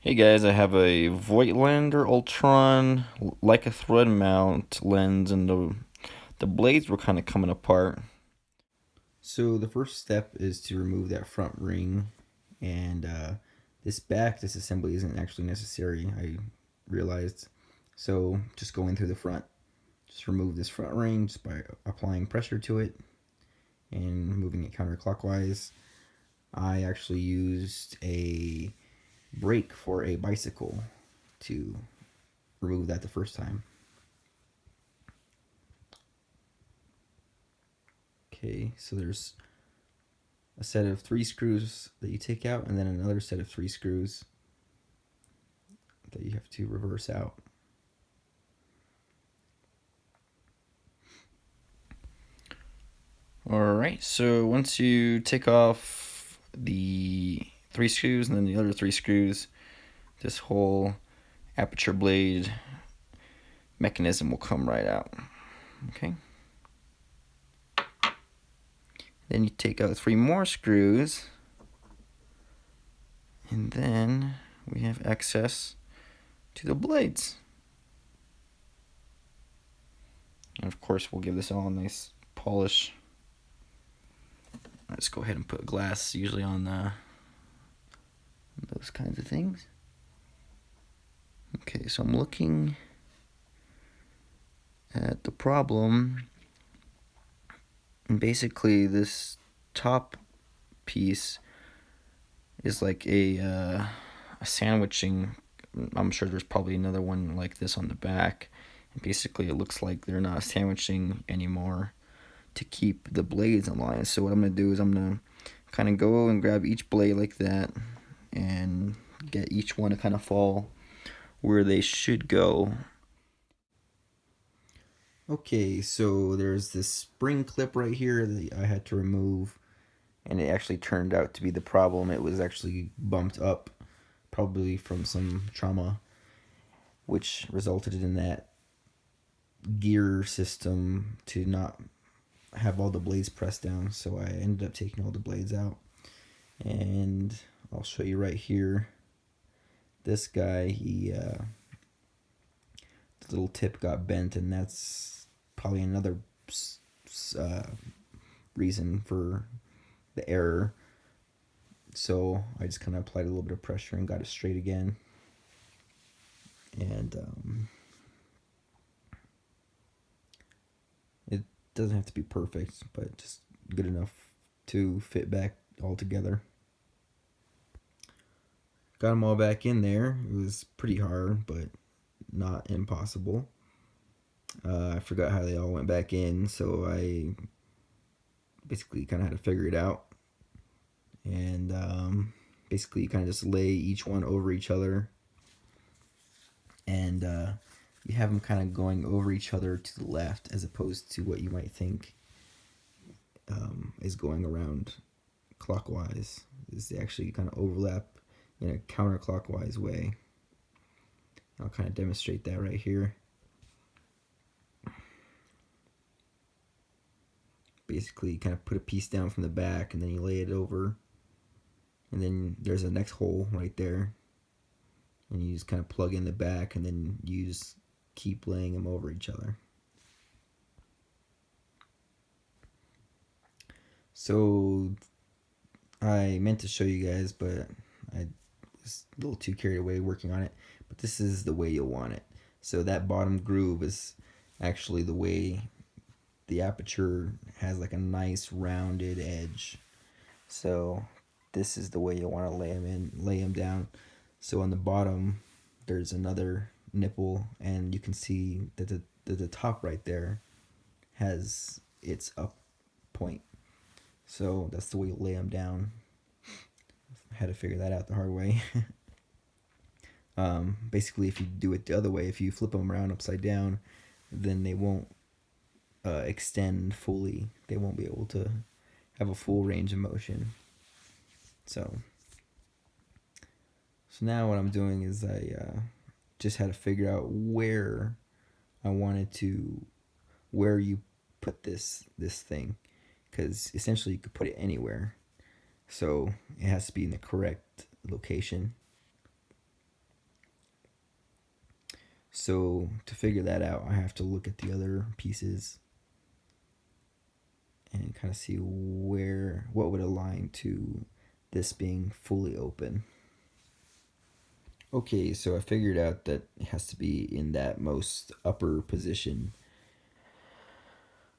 Hey guys, I have a Voigtlander Ultron like a thread mount lens, and the blades were kind of coming apart. So the first step is to remove that front ring, and this back disassembly isn't actually necessary. I realized. So just going through the front, just remove this front ring just by applying pressure to it and moving it counterclockwise. I actually used a brake for a bicycle to remove that the first time. Okay, so there's a set of 3 screws that you take out, and then another set of 3 screws that you have to reverse out. Alright, so once you take off the 3 screws and then the other 3 screws, this whole aperture blade mechanism will come right out. Okay. Then you take out 3 more screws, and then we have access to the blades. And of course, we'll give this all a nice polish. Let's go ahead and put glass usually on those kinds of things. Okay, so I'm looking at the problem, and basically this top piece is like a sandwiching. I'm sure there's probably another one like this on the back, and basically it looks like they're not sandwiching anymore to keep the blades in line. So what I'm gonna do is I'm gonna kind of go and grab each blade like that and get each one to kind of fall where they should go. Okay, so there's this spring clip right here that I had to remove, and it actually turned out to be the problem. It was actually bumped up, probably from some trauma, which resulted in that gear system to not have all the blades pressed down. So I ended up taking all the blades out, and I'll show you right here. This guy, the little tip got bent, and that's probably another uh, reason for the error. So I just kind of applied a little bit of pressure and got it straight again. And it doesn't have to be perfect, but just good enough to fit back all together. Got them all back in there. It was pretty hard, but not impossible. I forgot how they all went back in, so I basically kind of had to figure it out. And basically, you kind of just lay each one over each other, and you have them kind of going over each other to the left, as opposed to what you might think is going around clockwise. Is they actually kind of overlap in a counterclockwise way. I'll kind of demonstrate that right here. Basically, you kind of put a piece down from the back, and then you lay it over, and then there's a next hole right there, and you just kind of plug in the back, and then you just keep laying them over each other. So I meant to show you guys, but I was a little too carried away working on it. But this is the way you'll want it. So that bottom groove is actually the way the aperture has like a nice rounded edge. So this is the way you'll want to lay them down. So on the bottom, there's another nipple, and you can see that the top right there has its up point. So that's the way you lay them down. I had to figure that out the hard way. Basically, if you do it the other way, if you flip them around upside down, then they won't extend fully. They won't be able to have a full range of motion. So now what I'm doing is I just had to figure out where I wanted to, where you put this thing, because essentially you could put it anywhere. So it has to be in the correct location. So to figure that out, I have to look at the other pieces and kind of see what would align to this being fully open. Okay, so I figured out that it has to be in that most upper position.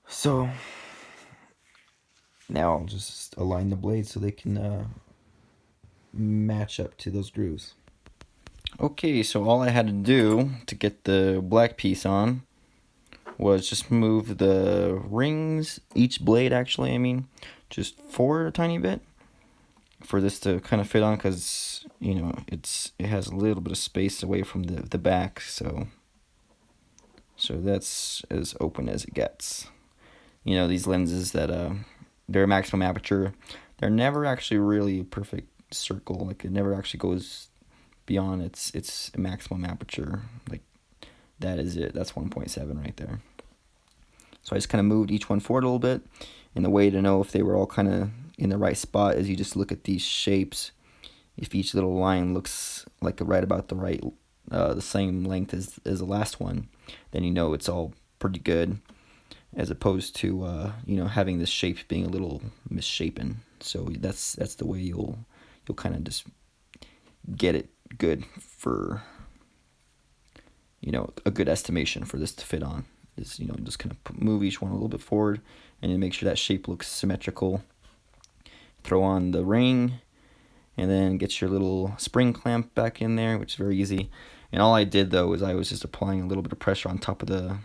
So now I'll just align the blades so they can match up to those grooves. Okay, so all I had to do to get the black piece on was just move the rings, each blade actually, I mean, just forward a tiny bit for this to kind of fit on, because you know it has a little bit of space away from the back, so that's as open as it gets. You know, these lenses that their maximum aperture, they're never actually really perfect circle. Like it never actually goes beyond its maximum aperture. Like that is it. That's 1.7 right there. So I just kind of moved each one forward a little bit, and the way to know if they were all kind of in the right spot is you just look at these shapes. If each little line looks like right about the same length as the last one, then you know it's all pretty good, as opposed to you know, having this shape being a little misshapen. So that's the way you'll kind of just get it good for, you know, a good estimation for this to fit on. Is, you know, just kind of move each one a little bit forward and then make sure that shape looks symmetrical. Throw on the ring and then get your little spring clamp back in there, which is very easy. And all I did though is I was just applying a little bit of pressure on top of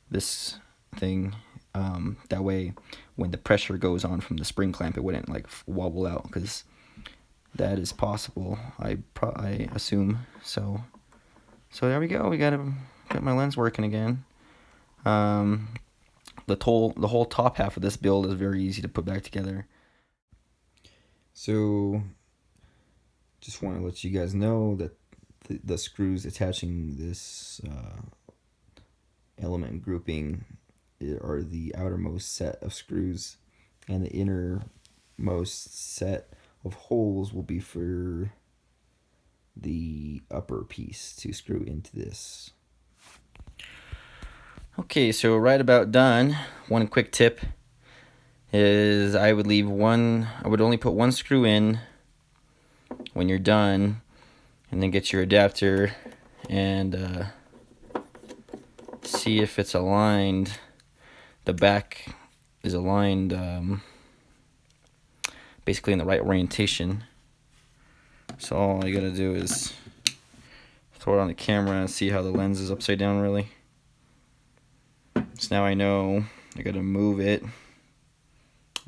this thing. That way when the pressure goes on from the spring clamp, it wouldn't like wobble out, because that is possible, I assume. So there we go. We got my lens working again. The whole top half of this build is very easy to put back together. So just want to let you guys know that the screws attaching this element grouping are the outermost set of screws, and the innermost set of holes will be for the upper piece to screw into this. Okay, so right about done. One quick tip is I would only put one screw in when you're done, and then get your adapter and see if it's aligned. The back is aligned basically in the right orientation. So all I gotta do is throw it on the camera and see how the lens is upside down really. So now I know I gotta move it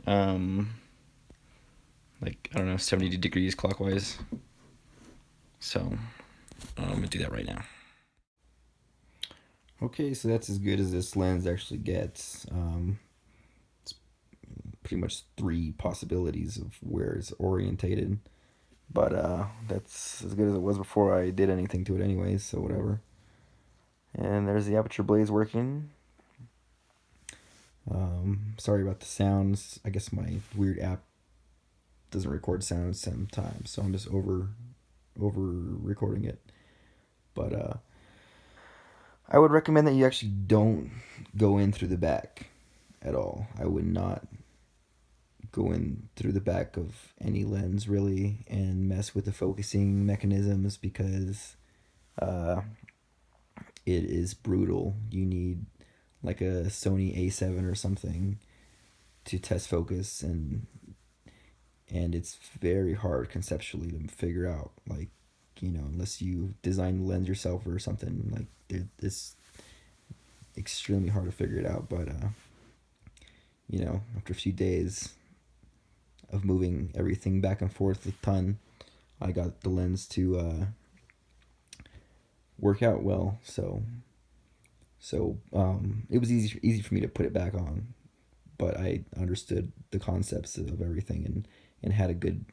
like, I don't know, 70 degrees clockwise. So I'm gonna do that right now. Okay, so that's as good as this lens actually gets. It's pretty much 3 possibilities of where it's orientated, but that's as good as it was before I did anything to it anyways, so whatever. And there's the aperture blades working. Sorry about the sounds. I guess my weird app doesn't record sounds sometimes, so I'm just over recording it. But I would recommend that you actually don't go in through the back at all. I would not go in through the back of any lens really and mess with the focusing mechanisms, because it is brutal. You need like a Sony A7 or something to test focus, and it's very hard conceptually to figure out, like, you know, unless you design the lens yourself or something, like it's extremely hard to figure it out. But you know, after a few days of moving everything back and forth a ton, I got the lens to work out well. So it was easy for me to put it back on, but I understood the concepts of everything, and had a good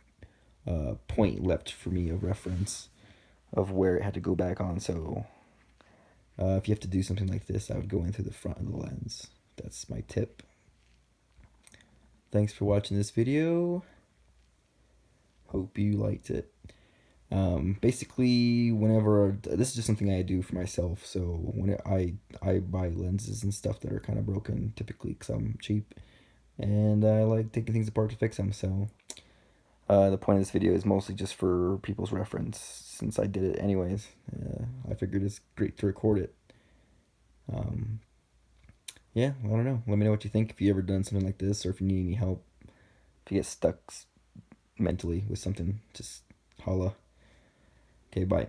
point left for me of reference of where it had to go back on. So if you have to do something like this, I would go in through the front of the lens. That's my tip. Thanks for watching this video. Hope you liked it. Basically, whenever this is just something I do for myself. So when I buy lenses and stuff that are kind of broken, typically because I'm cheap, and I like taking things apart to fix them. So the point of this video is mostly just for people's reference, since I did it anyways. I figured it's great to record it. Um, yeah, I don't know. Let me know what you think if you ever done something like this, or if you need any help. If you get stuck mentally with something, just holla. Okay, bye.